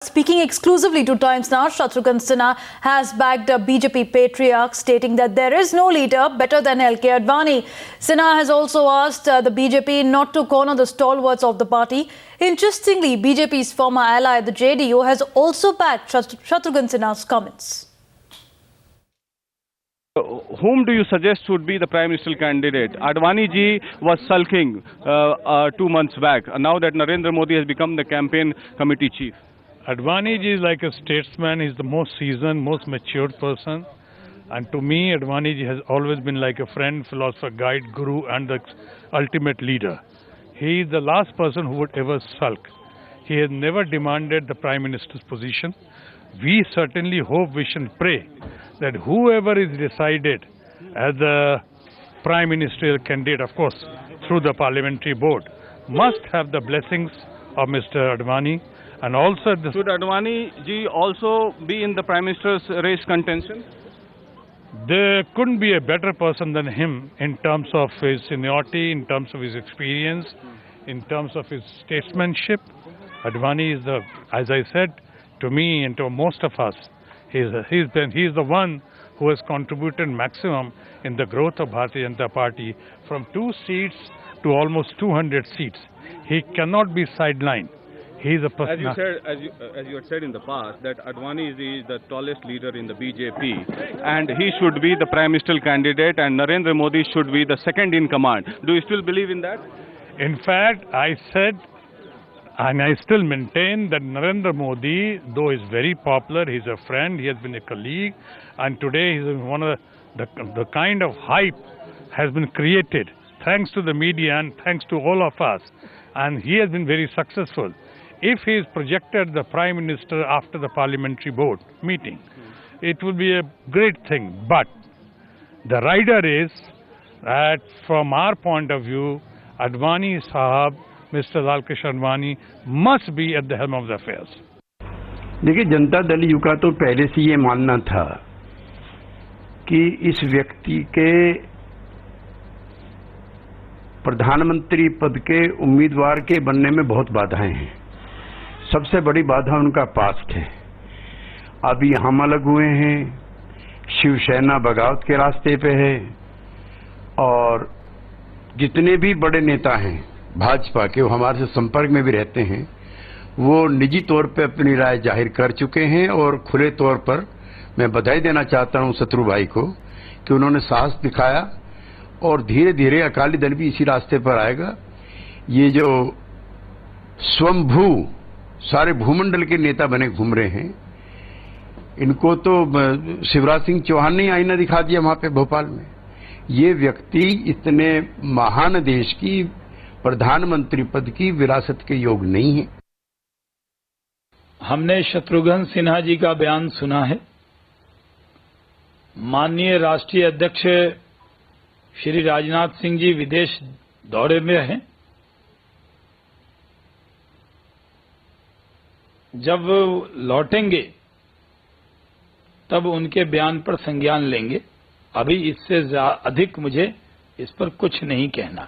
Speaking exclusively to Times Now, Shatrughan Sinha has backed a BJP patriarch, stating that there is no leader better than LK Advani. Sinha has also asked the BJP not to corner the stalwarts of the party. Interestingly, BJP's former ally, the JDU, has also backed Shatrughan Sinha's comments. Whom do you suggest would be the Prime Minister candidate? Advani ji was sulking 2 months back. Now that Narendra Modi has become the campaign committee chief. Advani ji is like a statesman. He's the most seasoned, most matured person. And to me, Advani ji has always been like a friend, philosopher, guide, guru, and the ultimate leader. He is the last person who would ever sulk. He has never demanded the Prime Minister's position. We certainly hope, wish and pray that whoever is decided as the Prime Ministerial candidate, of course, through the Parliamentary Board, must have the blessings of Mr. Advani. And also, should Advani ji also be in the Prime Minister's race contention? There couldn't be a better person than him in terms of his seniority, in terms of his experience, in terms of his statesmanship. Advani is as I said, to me and to most of us, he is the one who has contributed maximum in the growth of Bharatiya Janata Party from 2 seats to almost 200 seats. He cannot be sidelined. He is a person. As you had said in the past, that Advani is the tallest leader in the BJP, and he should be the Prime Minister candidate, and Narendra Modi should be the second in command. Do you still believe in that? In fact, I said, and I still maintain that Narendra Modi, though is very popular, he's a friend, he has been a colleague, and today he's one of the kind of hype has been created thanks to the media and thanks to all of us, and he has been very successful. If he is projected the Prime Minister after the Parliamentary Board meeting, it will be a great thing. But the rider is that from our point of view, Advani Sahab, Mr. Lalkrish Advani, must be at the helm of the affairs. देखिए, Janata Dal you का तो पहले से ये मानना था कि इस व्यक्ति के प्रधानमंत्री पद के उम्मीदवार के बनने में बहुत बाधाएं हैं। सबसे बड़ी बाधा उनका पास्ट है। अभी हम अलग हुए हैं, शिवसेना बगावत के रास्ते पे है, और जितने भी बड़े नेता हैं भाजपा के, वो हमारे से संपर्क में भी रहते हैं, वो निजी तौर पे अपनी राय जाहिर कर चुके हैं। और खुले तौर पर मैं बधाई देना चाहता हूं शत्रु भाई को कि उन्होंने साहस दिखाया, और धीरे धीरे अकाली दल भी इसी रास्ते पर आएगा। ये जो स्वयंभू सारे भूमंडल के नेता बने घूम रहे हैं, इनको तो शिवराज सिंह चौहान ने आईना दिखा दिया वहां पे भोपाल में। ये व्यक्ति इतने महान देश की प्रधानमंत्री पद की विरासत के योग नहीं है। हमने शत्रुघ्न सिन्हा जी का बयान सुना है। माननीय राष्ट्रीय अध्यक्ष श्री राजनाथ सिंह जी विदेश दौरे में हैं। जब लौटेंगे तब उनके बयान पर संज्ञान लेंगे। अभी इससे अधिक मुझे इस पर कुछ नहीं कहना।